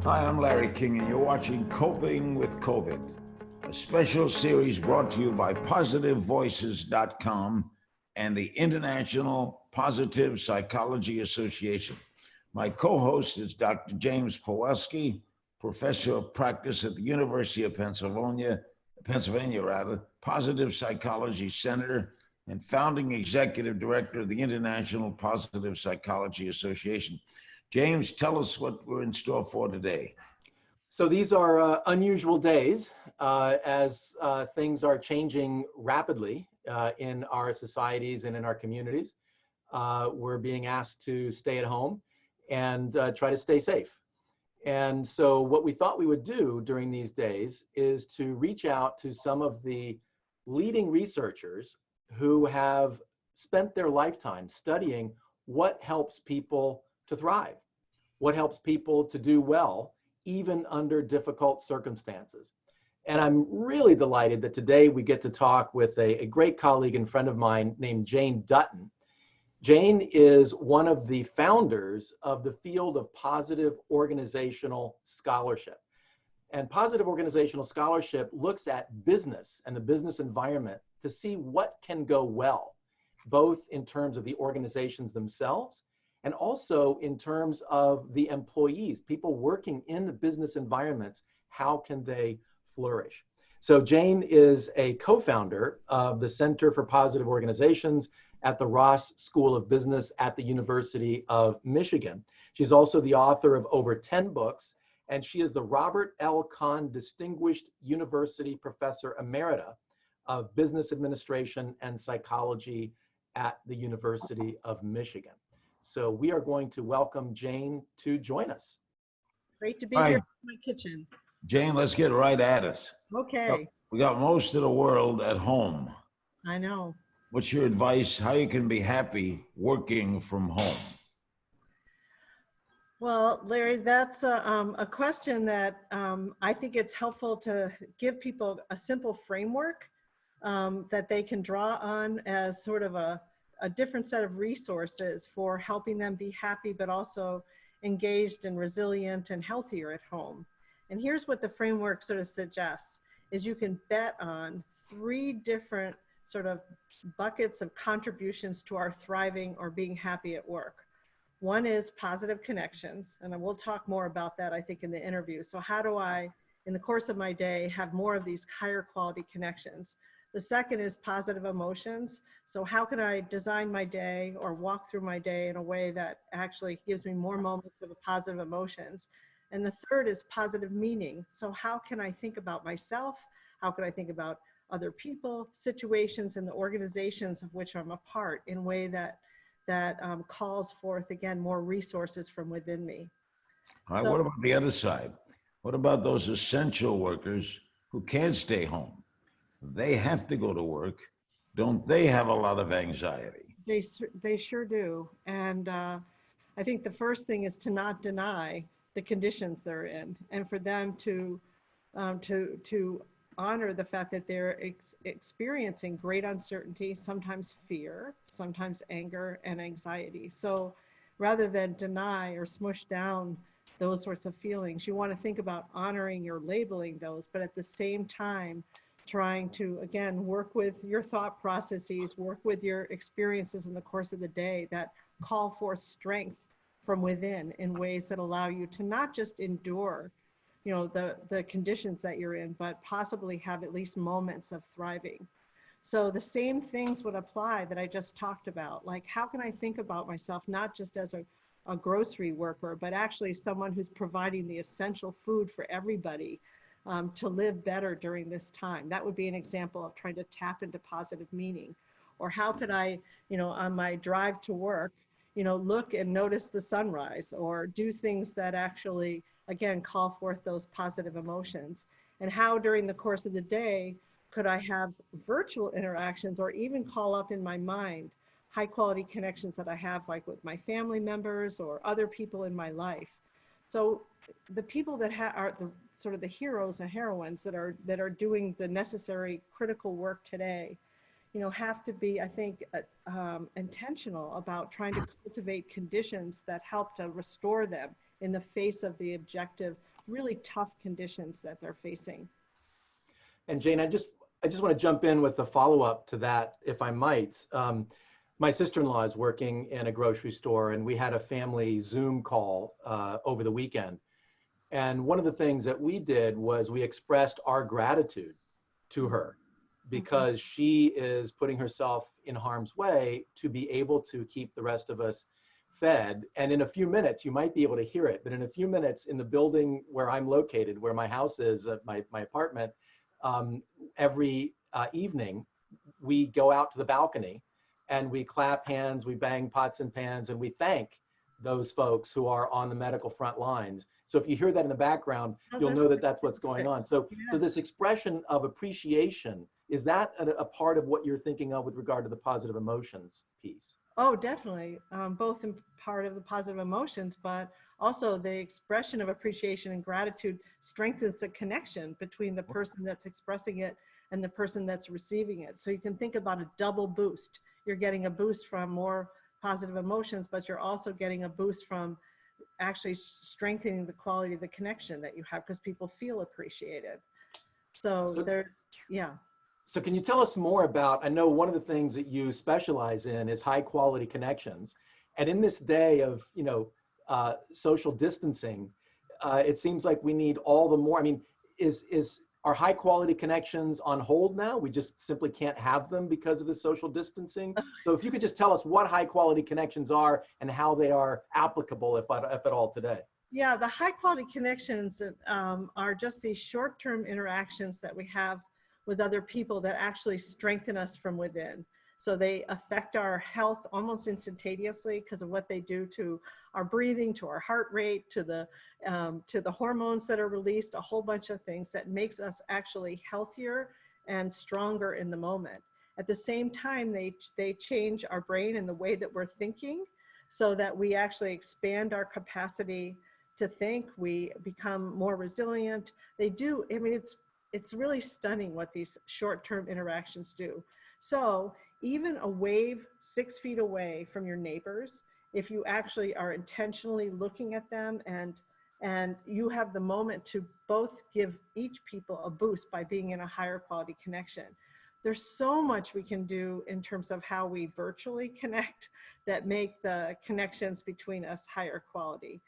Hi, I'm Larry King, and you're watching Coping with COVID, a special series brought to you by PositiveVoices.com and the International Positive Psychology Association. My co-host is Dr. James Pawelski, professor of practice at the University of Pennsylvania, Positive Psychology Center, and founding executive director of the International Positive Psychology Association. James, tell us what we're in store for today. So these are unusual days as things are changing rapidly in our societies and in our communities. We're being asked to stay at home and try to stay safe. And so what we thought we would do during these days is to reach out to some of the leading researchers who have spent their lifetime studying what helps people to thrive, what helps people to do well, even under difficult circumstances. And I'm really delighted that today we get to talk with a great colleague and friend of mine named Jane Dutton. Jane is one of the founders of the field of positive organizational scholarship. And positive organizational scholarship looks at business and the business environment to see what can go well, both in terms of the organizations themselves and also in terms of the employees, people working in the business environments, how can they flourish? So Jane is a co-founder of the Center for Positive Organizations at the Ross School of Business at the University of Michigan. She's also the author of over 10 books, and she is the Robert L. Kahn Distinguished University Professor Emerita of Business Administration and Psychology at the University of Michigan. So we are going to welcome Jane to join us. Great to be here in my kitchen. Jane, let's get right at it. Okay. We got most of the world at home. I know. What's your advice how you can be happy working from home? Well, Larry, that's a question that I think it's helpful to give people a simple framework that they can draw on as sort of a different set of resources for helping them be happy, but also engaged and resilient and healthier at home. And here's what the framework sort of suggests, is you can bet on 3 different sort of buckets of contributions to our thriving or being happy at work. One is positive connections, and we'll talk more about that, I think, in the interview. So how do I, in the course of my day, have more of these higher quality connections? The second is positive emotions. So how can I design my day or walk through my day in a way that actually gives me more moments of positive emotions? And the third is positive meaning. So how can I think about myself? How can I think about other people, situations, and the organizations of which I'm a part in a way that calls forth, again, more resources from within me. All right, what about the other side? What about those essential workers who can't stay home? They have to go to work. Don't they have a lot of anxiety? They sure do. And I think the first thing is to not deny the conditions they're in, and for them to honor the fact that they're experiencing great uncertainty, sometimes fear, sometimes anger and anxiety. So rather than deny or smush down those sorts of feelings, you want to think about honoring or labeling those, but at the same time, trying to, again, work with your thought processes, work with your experiences in the course of the day that call forth strength from within in ways that allow you to not just endure, you know, the conditions that you're in, but possibly have at least moments of thriving. So the same things would apply that I just talked about. Like, how can I think about myself, not just as a grocery worker, but actually someone who's providing the essential food for everybody to live better during this time? That would be an example of trying to tap into positive meaning. Or how could I, you know, on my drive to work, you know, look and notice the sunrise, or do things that actually, again, call forth those positive emotions? And how during the course of the day could I have virtual interactions or even call up in my mind high quality connections that I have, like with my family members or other people in my life? So the people that are the sort of the heroes and heroines that are doing the necessary critical work today, you know, have to be, I think, intentional about trying to cultivate conditions that help to restore them in the face of the objective really tough conditions that they're facing. And Jane, I just want to jump in with a follow-up to that, if I might. My sister-in-law is working in a grocery store, and we had a family Zoom call over the weekend. And one of the things that we did was we expressed our gratitude to her because she is putting herself in harm's way to be able to keep the rest of us fed. And in a few minutes, you might be able to hear it, but in a few minutes in the building where I'm located, where my house is, my apartment, every evening, we go out to the balcony and we clap hands, we bang pots and pans, and we thank those folks who are on the medical front lines. So if you hear that in the background, you'll know that that's what's going on. So, so this expression of appreciation, is that a part of what you're thinking of with regard to the positive emotions piece? Oh, definitely. Both in part of the positive emotions, but also the expression of appreciation and gratitude strengthens the connection between the person that's expressing it and the person that's receiving it. So you can think about a double boost. You're getting a boost from more positive emotions, but you're also getting a boost from actually strengthening the quality of the connection that you have because people feel appreciated. So there's, yeah. So can you tell us more about, I know one of the things that you specialize in is high quality connections. And in this day of, you know, social distancing, it seems like we need all the more, I mean, are high quality connections on hold now? We just simply can't have them because of the social distancing. So if you could just tell us what high quality connections are and how they are applicable, if at all today. Yeah, the high quality connections are just these short-term interactions that we have with other people that actually strengthen us from within. So they affect our health almost instantaneously because of what they do to our breathing, to our heart rate, to the hormones that are released, a whole bunch of things that makes us actually healthier and stronger in the moment. At the same time, they change our brain and the way that we're thinking so that we actually expand our capacity to think, we become more resilient. They do, I mean, it's really stunning what these short-term interactions do. So even a wave 6 feet away from your neighbors, if you actually are intentionally looking at them and you have the moment to both give each people a boost by being in a higher quality connection. There's so much we can do in terms of how we virtually connect that make the connections between us higher quality.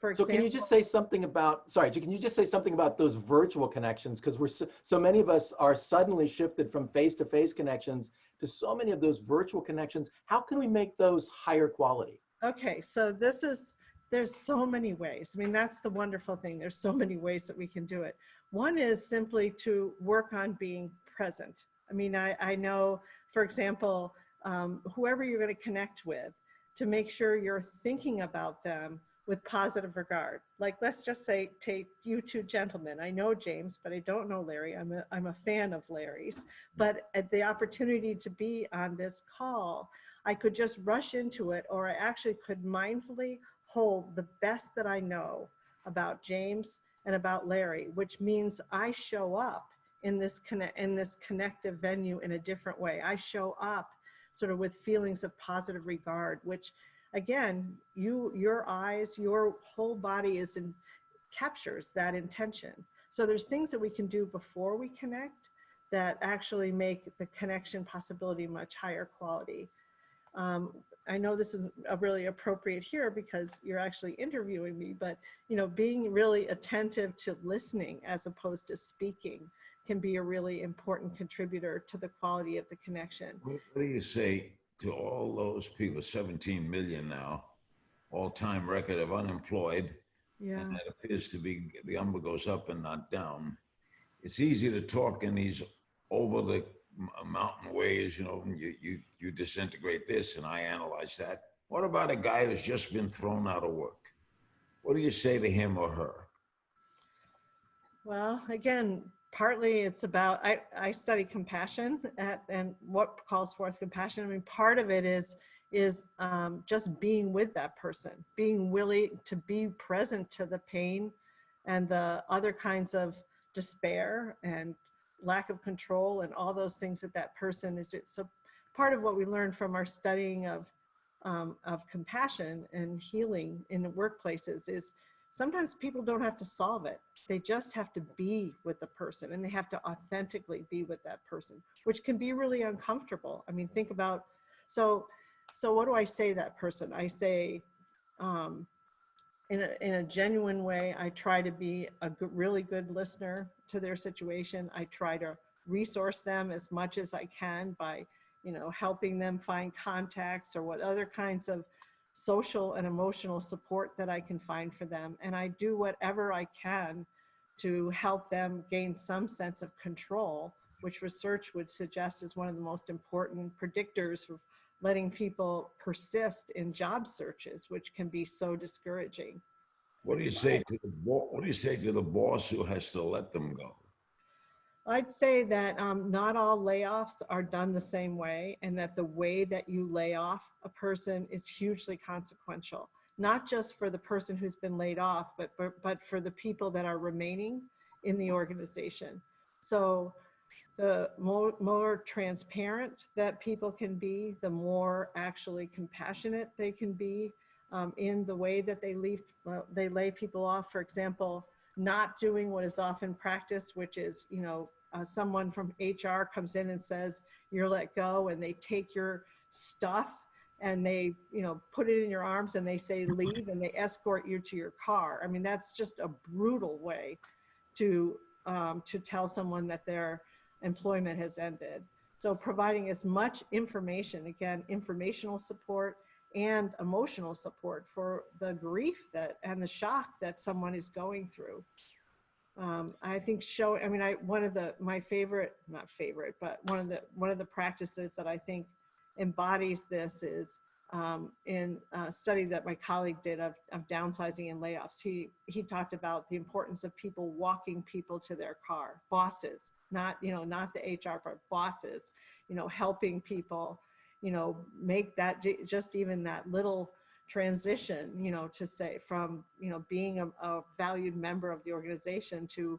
For example, so can you just say something about, can you just say something about those virtual connections? Because we're so many of us are suddenly shifted from face-to-face connections to so many of those virtual connections. How can we make those higher quality? Okay, so there's so many ways. I mean, that's the wonderful thing. There's so many ways that we can do it. One is simply to work on being present. I mean, I know, for example, whoever you're going to connect with, to make sure you're thinking about them with positive regard. Like, let's just say, take you two gentlemen. I know James, but I don't know Larry. I'm a fan of Larry's. But at the opportunity to be on this call, I could just rush into it, or I actually could mindfully hold the best that I know about James and about Larry, which means I show up in this connective venue in a different way. I show up sort of with feelings of positive regard, which again, your eyes, your whole body captures that intention. So there's things that we can do before we connect that actually make the connection possibility much higher quality. I know this is really appropriate here because you're actually interviewing me, but you know, being really attentive to listening as opposed to speaking can be a really important contributor to the quality of the connection. What do you say to all those people, 17 million now, all-time record of unemployed, Yeah. and that appears to be, the number goes up and not down. It's easy to talk in these over the mountain ways, you know, you disintegrate this and I analyze that. What about a guy who's just been thrown out of work? What do you say to him or her? Well, again, partly it's about, I study compassion and what calls forth compassion. I mean, part of it is just being with that person, being willing to be present to the pain and the other kinds of despair and lack of control and all those things that person is. So part of what we learned from our studying of compassion and healing in workplaces is sometimes people don't have to solve it. They just have to be with the person, and they have to authentically be with that person, which can be really uncomfortable. I mean, think about, so what do I say to that person? I say, in a genuine way, I try to be a really good listener to their situation. I try to resource them as much as I can by, helping them find contacts or what other kinds of social and emotional support that I can find for them. And I do whatever I can to help them gain some sense of control, which research would suggest is one of the most important predictors of letting people persist in job searches, which can be so discouraging. What do you say to the what do you say to the boss who has to let them go? I'd say that not all layoffs are done the same way, and that the way that you lay off a person is hugely consequential, not just for the person who's been laid off, but for the people that are remaining in the organization. So the more transparent that people can be, the more actually compassionate they can be in the way that they lay people off. For example, not doing what is often practiced, which is, someone from HR comes in and says, you're let go, and they take your stuff and they, put it in your arms and they say, leave, and they escort you to your car. I mean, that's just a brutal way to tell someone that their employment has ended. So providing as much information, again, informational support and emotional support for the grief and the shock that someone is going through. I think one of my favorite, not favorite, but one of the practices that I think embodies this is in a study that my colleague did of downsizing and layoffs. He talked about the importance of people walking people to their car, bosses, not the HR part, bosses, helping people, make that just even that little transition, to say from, being a valued member of the organization to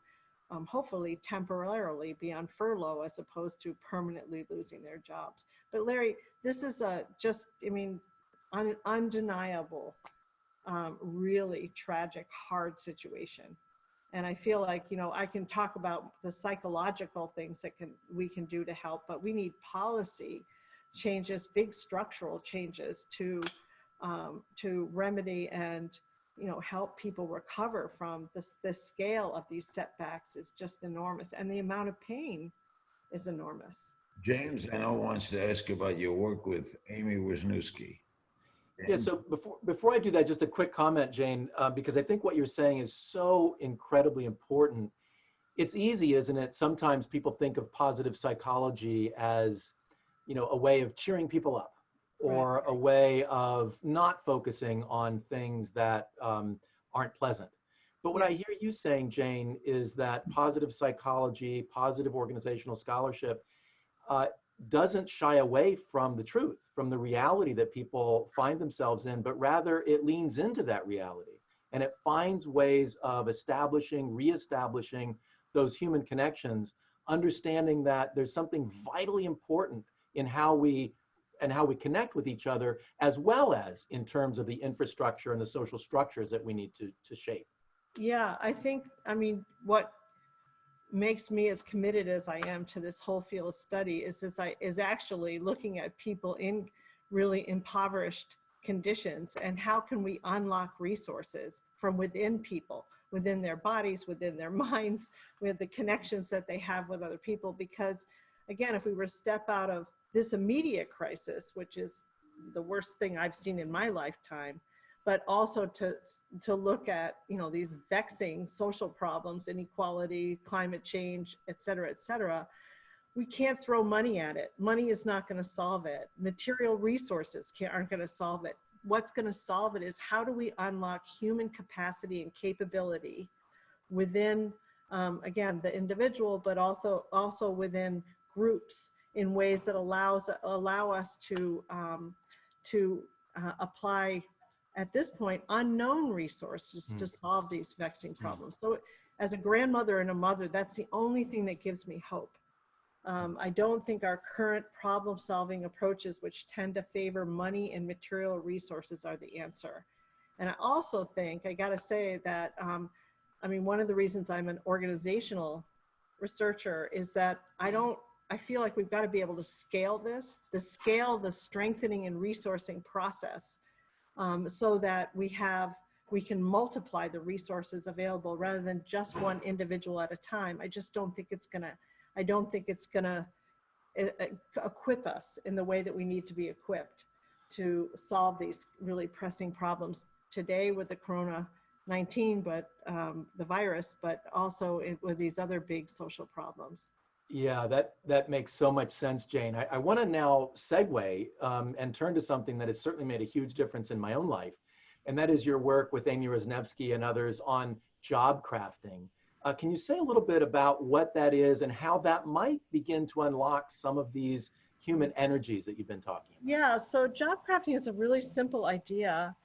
hopefully temporarily be on furlough as opposed to permanently losing their jobs. But Larry, this is undeniable, really tragic, hard situation. And I feel like, I can talk about the psychological things that we can do to help, but we need policy changes, big structural changes to remedy and help people recover from this. The scale of these setbacks is just enormous, and the amount of pain is enormous. James, I know, wants to ask about your work with Amy Wisniewski. Yeah, so before I do that, just a quick comment, Jane, because I think what you're saying is so incredibly important. It's easy, isn't it? Sometimes people think of positive psychology as, a way of cheering people up, or Right. a way of not focusing on things that aren't pleasant. But what I hear you saying, Jane, is that positive psychology, positive organizational scholarship doesn't shy away from the truth, from the reality that people find themselves in, but rather it leans into that reality. And it finds ways of reestablishing those human connections, understanding that there's something vitally important in how we connect with each other, as well as in terms of the infrastructure and the social structures that we need to shape. Yeah, what makes me as committed as I am to this whole field of study is actually looking at people in really impoverished conditions, and how can we unlock resources from within people, within their bodies, within their minds, with the connections that they have with other people. Because again, if we were to step out of this immediate crisis, which is the worst thing I've seen in my lifetime, but also to look at, these vexing social problems, inequality, climate change, et cetera, we can't throw money at it. Money is not going to solve it. Material resources aren't going to solve it. What's going to solve it is, how do we unlock human capacity and capability within, again, the individual, but also within groups, in ways that allow us to apply, at this point, unknown resources to solve these vexing problems. So as a grandmother and a mother, that's the only thing that gives me hope. I don't think our current problem-solving approaches, which tend to favor money and material resources, are the answer. And I also think, I gotta say that, I mean, one of the reasons I'm an organizational researcher is that I feel like we've got to be able to scale the strengthening and resourcing process, so that we can multiply the resources available rather than just one individual at a time. I don't think it's gonna equip us in the way that we need to be equipped to solve these really pressing problems today with the Corona-19, but the virus, but also with these other big social problems. Yeah, that makes so much sense, Jane. I want to now segue and turn to something that has certainly made a huge difference in my own life, and that is your work with Amy Rosnevsky and others on job crafting. Can you say a little bit about what that is and how that might begin to unlock some of these human energies that you've been talking about? Yeah, so job crafting is a really simple idea.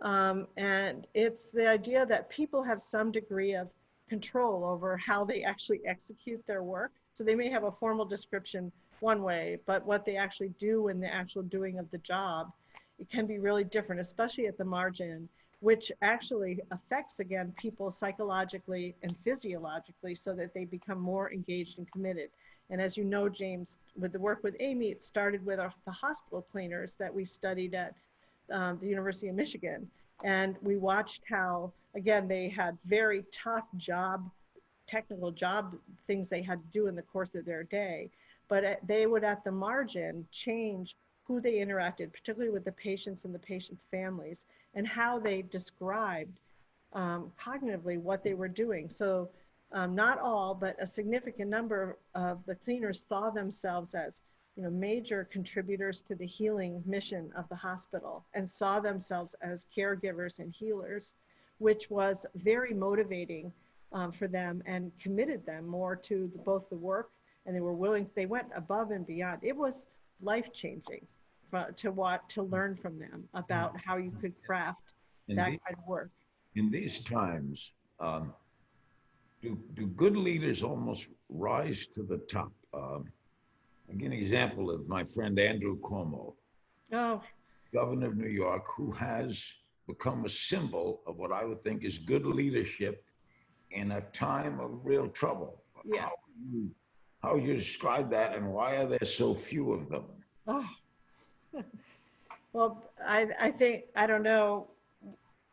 And it's the idea that people have some degree of control over how they actually execute their work. So they may have a formal description one way, but what they actually do in the actual doing of the job, it can be really different, especially at the margin, which actually affects, again, people psychologically and physiologically so that they become more engaged and committed. And as you know, James, with the work with Amy, it started with the hospital cleaners that we studied at the University of Michigan. And we watched how, again, they had very tough technical job things they had to do in the course of their day. But they would, at the margin, change who they interacted, particularly with the patients and the patients' families, and how they described cognitively what they were doing. So not all, but a significant number of the cleaners saw themselves as major contributors to the healing mission of the hospital and saw themselves as caregivers and healers, which was very motivating for them and committed them more to both the work, and they went above and beyond. It was life-changing to learn from them about how you could craft that kind of work. In these times, do good leaders almost rise to the top? I'll give an example of my friend Andrew Cuomo, Oh, governor of New York, who has become a symbol of what I would think is good leadership in a time of real trouble. yes. How would you describe that, and why are there so few of them? Oh, well, I think, I don't know.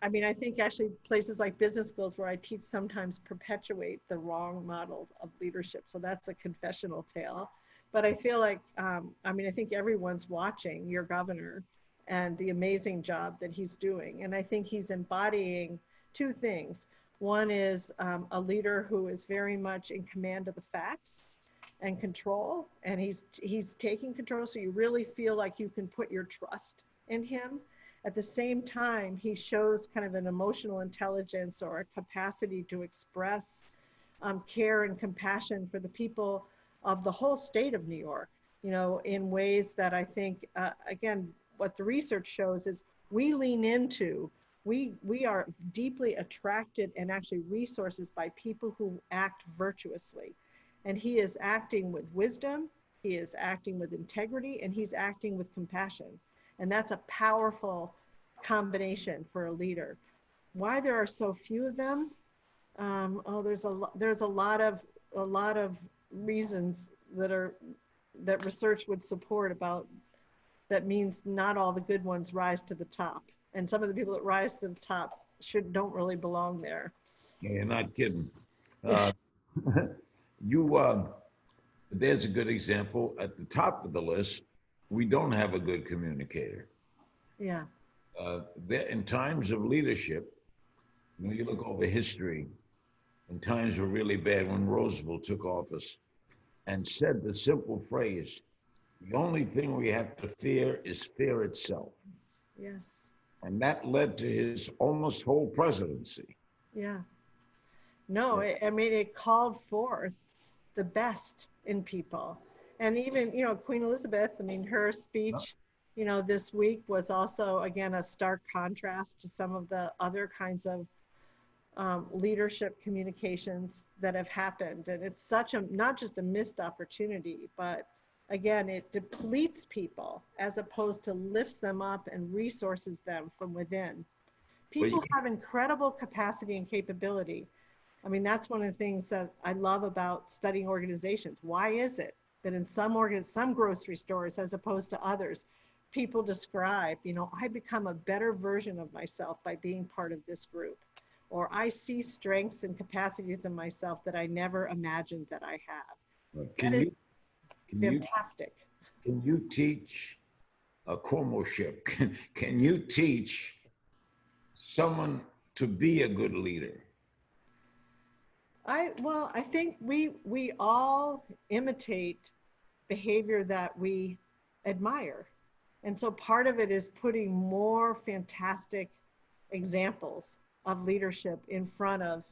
I mean, I think actually places like business schools where I teach sometimes perpetuate the wrong model of leadership. So that's a confessional tale. But I feel like, I mean, I think everyone's watching your governor and the amazing job that he's doing. And I think he's embodying two things. One is a leader who is very much in command of the facts and control, and he's taking control. So you really feel like you can put your trust in him. At the same time, he shows kind of an emotional intelligence or a capacity to express care and compassion for the people of the whole state of New York, in ways that I think, again, what the research shows is we lean into, we are deeply attracted and actually resources by people who act virtuously. And he is acting with wisdom, he is acting with integrity, and he's acting with compassion. And that's a powerful combination for a leader. Why there are so few of them? There's a lot of reasons that research would support about. That means not all the good ones rise to the top, and some of the people that rise to the top don't really belong there. Yeah, you're not kidding. There's a good example. At the top of the list, we don't have a good communicator. Yeah. In times of leadership, you look over history, and times were really bad when Roosevelt took office and said the simple phrase, the only thing we have to fear is fear itself. Yes. And that led to his almost whole presidency. Yeah. No, I mean, it called forth the best in people. And even, Queen Elizabeth, I mean, her speech, this week was also, again, a stark contrast to some of the other kinds of leadership communications that have happened. And it's not just a missed opportunity, but again, it depletes people as opposed to lifts them up and resources them from within. Well, People have incredible capacity and capability. I mean, that's one of the things that I love about studying organizations. Why is it that in some grocery stores, as opposed to others, people describe, I become a better version of myself by being part of this group, or I see strengths and capacities in myself that I never imagined that I have. can That is you can you fantastic. can you teach a cormoship? Can you teach someone to be a good leader? I think we all imitate behavior that we admire. And so part of it is putting more fantastic examples of leadership in front of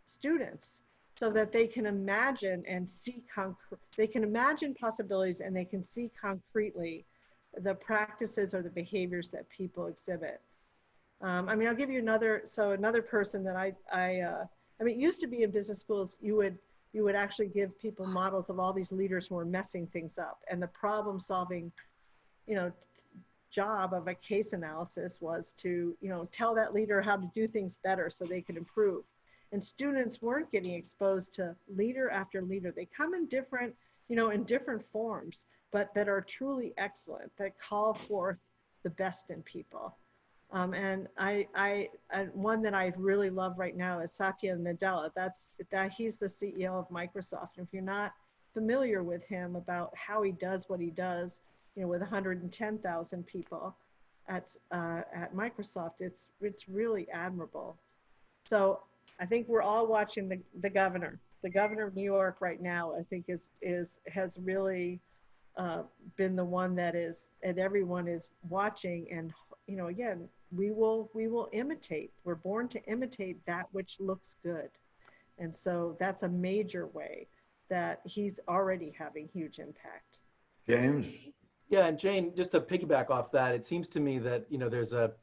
students so that they can imagine and see they can imagine possibilities and they can see concretely the practices or the behaviors that people exhibit. I mean, I'll give you another person that I mean, it used to be in business schools, you would actually give people models of all these leaders who were messing things up. And the problem solving, job of a case analysis was to, tell that leader how to do things better so they could improve. And students weren't getting exposed to leader after leader. They come in different, in different forms, but that are truly excellent, that call forth the best in people. And one that I really love right now is Satya Nadella. He's the CEO of Microsoft. And if you're not familiar with him about how he does what he does, with 110,000 people at Microsoft, it's really admirable. So I think we're all watching the governor. The governor of New York right now, I think has really been the one that everyone is watching. And again, we will imitate. We're born to imitate that which looks good. And so that's a major way that he's already having huge impact. James? Yeah, and Jane, just to piggyback off that, it seems to me that there's a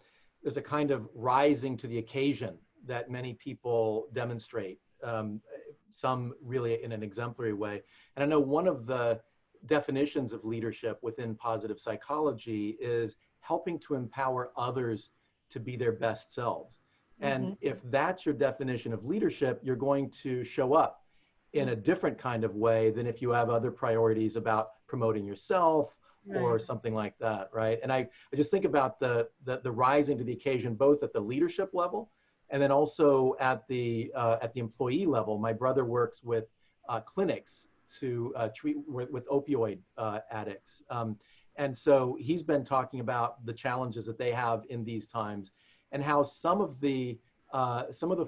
kind of rising to the occasion that many people demonstrate, some really in an exemplary way. And I know one of the definitions of leadership within positive psychology is helping to empower others to be their best selves. And if that's your definition of leadership, you're going to show up in a different kind of way than if you have other priorities about promoting yourself or something like that, right? And I just think about the rising to the occasion, both at the leadership level and then also at the employee level. My brother works with clinics to treat with opioid addicts. And so he's been talking about the challenges that they have in these times and how some of the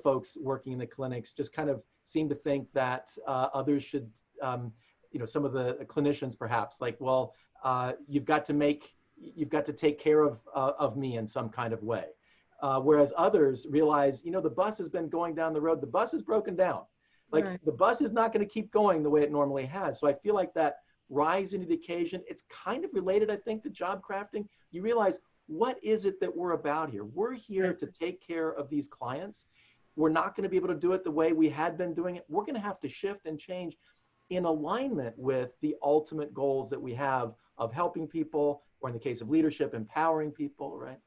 folks working in the clinics just kind of seem to think that others should, some of the clinicians perhaps, like, well, you've got to take care of me in some kind of way. Whereas others realize, the bus has been going down the road, the bus is broken down. Like the bus is not going to keep going the way it normally has. So I feel like that rising to the occasion, it's kind of related, I think, to job crafting. You realize, what is it that we're about here? We're here to take care of these clients. We're not going to be able to do it the way we had been doing it. We're going to have to shift and change in alignment with the ultimate goals that we have of helping people, or in the case of leadership, empowering people, right?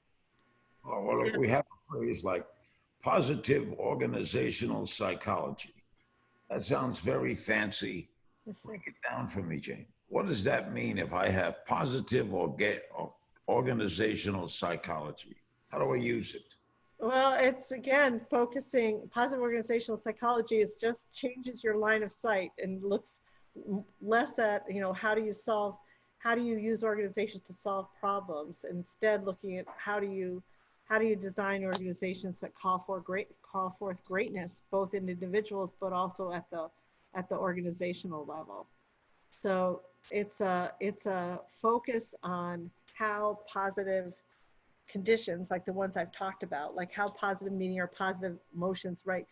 Oh, well, we have a phrase like positive organizational psychology. That sounds very fancy. Break it down for me, Jane. What does that mean if I have positive or organizational psychology? How do I use it? Well, it's again focusing. Positive organizational psychology is just changes your line of sight and looks less at how do you use organizations to solve problems, instead looking at how do you design organizations that call forth greatness, both in individuals but also at the organizational level. So it's a focus on how positive conditions, like the ones I've talked about, like how positive meaning or positive emotions, right,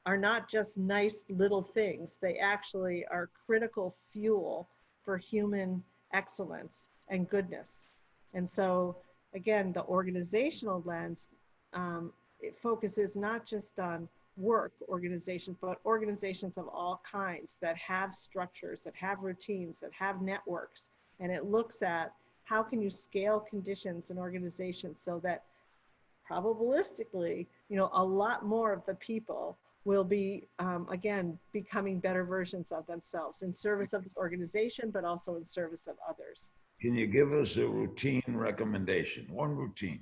are not just nice little things. They actually are critical fuel for human excellence and goodness. And so again, the organizational lens, it focuses not just on work organizations, but organizations of all kinds that have structures, that have routines, that have networks. And it looks at how can you scale conditions in organizations so that probabilistically, a lot more of the people will be, again, becoming better versions of themselves in service of the organization, but also in service of others. Can you give us a routine recommendation? One routine.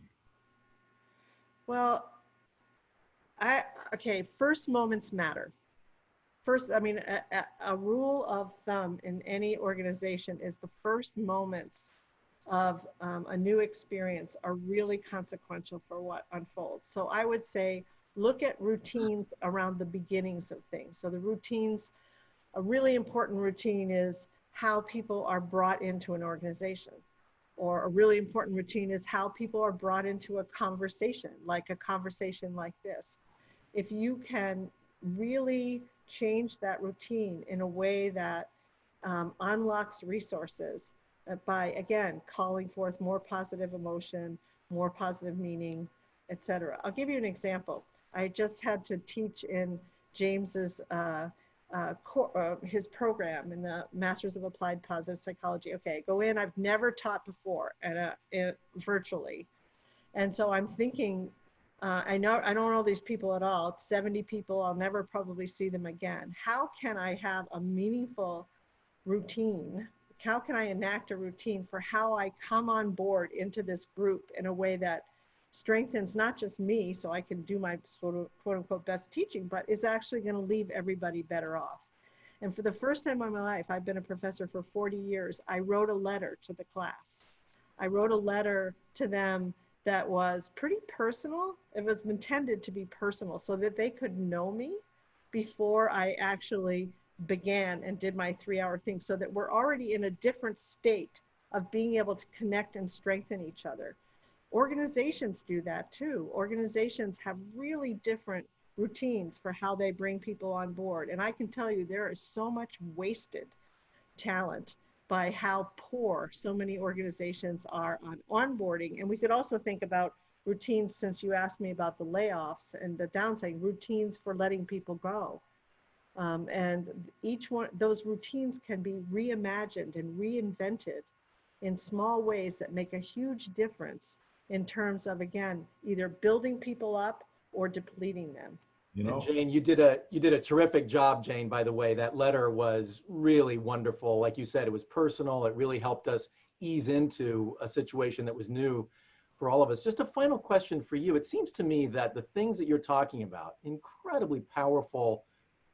Well, okay, first moments matter. First, a rule of thumb in any organization is the first moments of a new experience are really consequential for what unfolds. So I would say, look at routines around the beginnings of things. So the routines, a really important routine is how people are brought into an organization. Or a really important routine is how people are brought into a conversation like this. If you can really change that routine in a way that unlocks resources by, again, calling forth more positive emotion, more positive meaning, etc. I'll give you an example. I just had to teach in James's his program in the Masters of Applied Positive Psychology. Okay, go in. I've never taught before virtually, and so I'm thinking, I don't know these people at all. It's 70 people. I'll never probably see them again. How can I have a meaningful routine? How can I enact a routine for how I come on board into this group in a way that strengthens not just me so I can do my sort of quote unquote best teaching, but is actually going to leave everybody better off. And for the first time in my life, I've been a professor for 40 years, I wrote a letter to the class. I wrote a letter to them that was pretty personal. It was intended to be personal so that they could know me before I actually began and did my 3-hour thing, so that we're already in a different state of being able to connect and strengthen each other. Organizations do that too. Organizations have really different routines for how they bring people on board. And I can tell you there is so much wasted talent by how poor so many organizations are on onboarding. And we could also think about routines, since you asked me about the layoffs and the downside, routines for letting people go. And each one, those routines can be reimagined and reinvented in small ways that make a huge difference in terms of, again, either building people up or depleting them. And Jane, you did a terrific job, Jane, by the way. That letter was really wonderful. Like you said, it was personal. It really helped us ease into a situation that was new for all of us. Just a final question for you. It seems to me that the things that you're talking about, incredibly powerful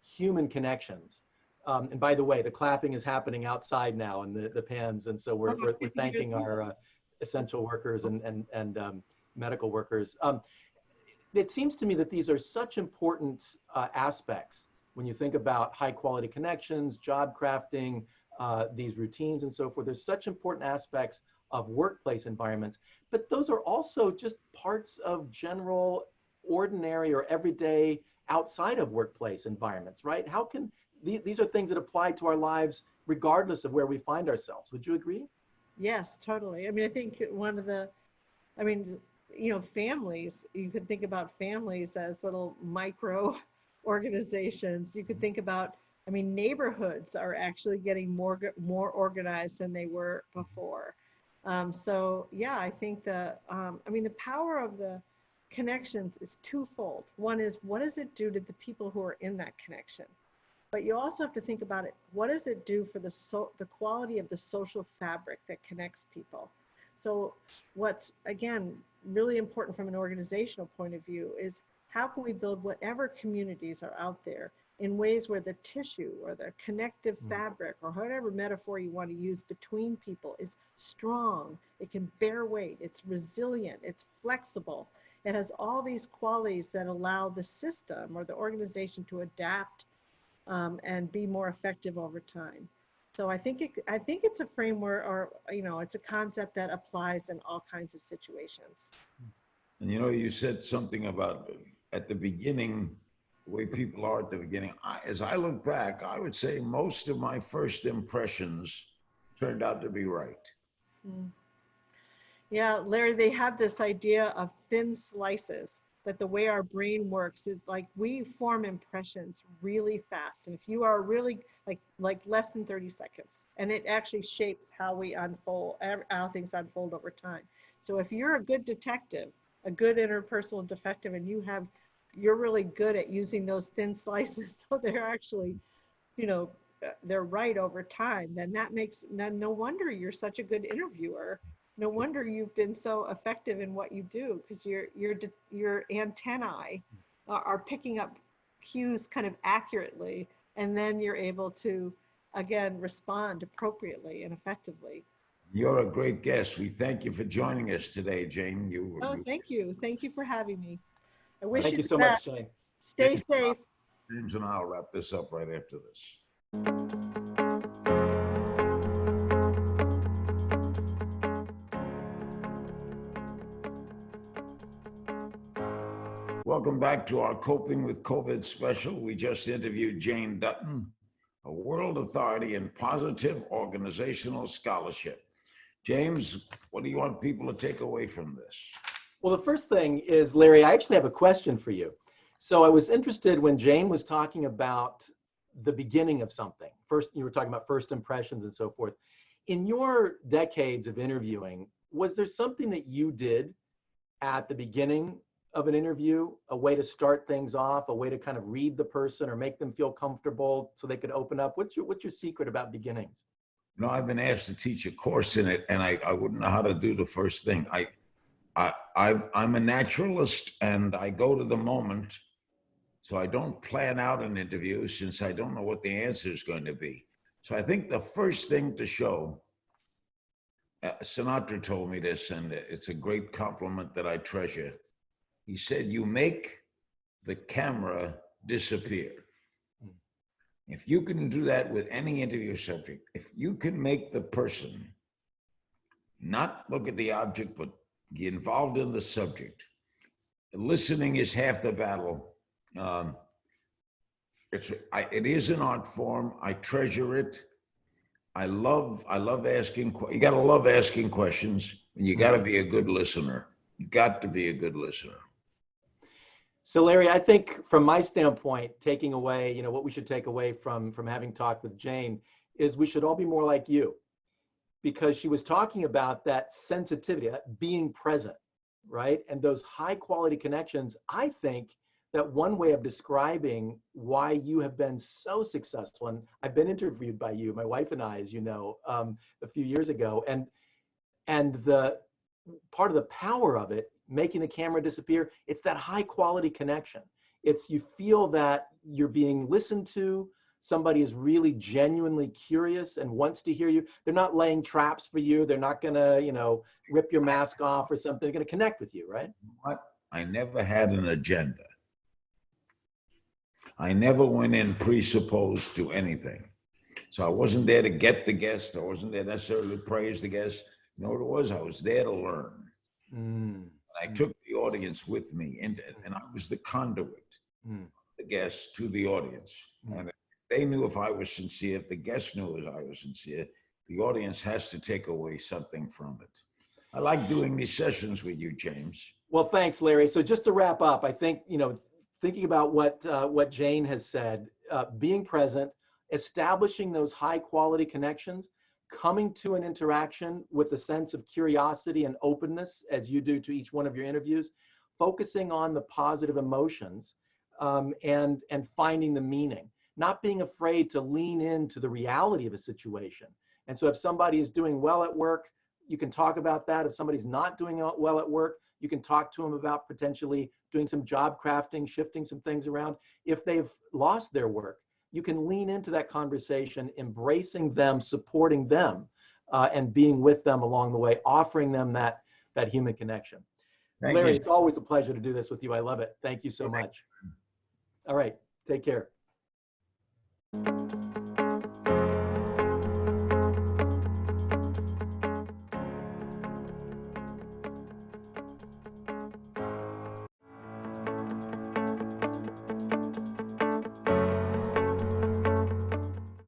human connections. And by the way, the clapping is happening outside now and the pans. And so we're thanking our essential workers and medical workers. It seems to me that these are such important aspects when you think about high quality connections, job crafting, these routines and so forth. There's such important aspects of workplace environments, but those are also just parts of general, ordinary or everyday outside of workplace environments, right? How can, these are things that apply to our lives regardless of where we find ourselves. Would you agree? Yes, totally. I mean, I think one of the, families, you could think about families as little micro organizations. You could think about, neighborhoods are actually getting more organized than they were before. So yeah, I think the power of the connections is twofold. One is, what does it do to the people who are in that connection? But you also have to think about it, what does it do for the quality of the social fabric that connects people? So what's, again, really important from an organizational point of view is, how can we build whatever communities are out there in ways where the tissue or the connective fabric, or whatever metaphor you want to use, between people is strong, it can bear weight, it's resilient, it's flexible. It has all these qualities that allow the system or the organization to adapt and be more effective over time. So I think it's a framework, or it's a concept that applies in all kinds of situations. And you said something about at the beginning, the way people are at the beginning. As I look back, I would say most of my first impressions turned out to be right. Mm. Yeah, Larry, they have this idea of thin slices, that the way our brain works is like we form impressions really fast. And if you are really like less than 30 seconds, and it actually shapes how we unfold, how things unfold over time. So if you're a good detective a good interpersonal defective, and you're really good at using those thin slices, so they're actually, you know, they're right over time, then that makes, no wonder you're such a good interviewer. No wonder you've been so effective in what you do, because your antennae are picking up cues kind of accurately, and then you're able to, again, respond appropriately and effectively. You're a great guest. We thank you for joining us today, Jane. Oh, thank you. Thank you for having me. I wish Thank you you so the much, best. Jane. Stay safe. James and I'll wrap this up right after this. Welcome back to our Coping with COVID special. We just interviewed Jane Dutton, a world authority in positive organizational scholarship. James, what do you want people to take away from this? Well, the first thing is, Larry, I actually have a question for you. So I was interested when Jane was talking about the beginning of something. First, you were talking about first impressions and so forth. In your decades of interviewing, was there something that you did at the beginning of an interview, a way to start things off, a way to kind of read the person or make them feel comfortable so they could open up? What's your secret about beginnings? You know, I've been asked to teach a course in it, and I wouldn't know how to do the first thing. I'm a naturalist, and I go to the moment. So I don't plan out an interview since I don't know what the answer is going to be. So I think the first thing to show, Sinatra told me this, and it's a great compliment that I treasure. He said, you make the camera disappear. If you can do that with any interview subject, if you can make the person not look at the object, but get involved in the subject, listening is half the battle. It is an art form. I treasure it. I love asking. You got to love asking questions, and you got to be a good listener. You got to be a good listener. So, Larry, I think from my standpoint, taking away, you know, what we should take away from having talked with Jane is we should all be more like you, because she was talking about that sensitivity, that being present, right? And those high quality connections. I think that one way of describing why you have been so successful, and I've been interviewed by you, my wife and I, as you know, a few years ago, and the part of the power of it, making the camera disappear, it's that high quality connection. It's, you feel that you're being listened to, somebody is really genuinely curious and wants to hear you. They're not laying traps for you. They're not gonna, you know, rip your mask off or something. They're gonna connect with you, right? What? I never had an agenda. I never went in presupposed to anything. So I wasn't there to get the guest. I wasn't there necessarily to praise the guest. You know what it was? I was there to learn. I took the audience with me, and I was the conduit, the guest to the audience. And they knew if I was sincere, if the guest knew I was sincere, the audience has to take away something from it. I like doing these sessions with you, James. Well, thanks, Larry. So just to wrap up, I think, you know, thinking about what Jane has said, being present, establishing those high quality connections, coming to an interaction with a sense of curiosity and openness, as you do to each one of your interviews, focusing on the positive emotions, and finding the meaning, not being afraid to lean into the reality of a situation. And so if somebody is doing well at work, you can talk about that. If somebody's not doing well at work, you can talk to them about potentially doing some job crafting, shifting some things around. If they've lost their work, you can lean into that conversation, embracing them, supporting them, and being with them along the way, offering them that human connection. Larry, it's always a pleasure to do this with you. I love it. Thank you so much. All right, take care.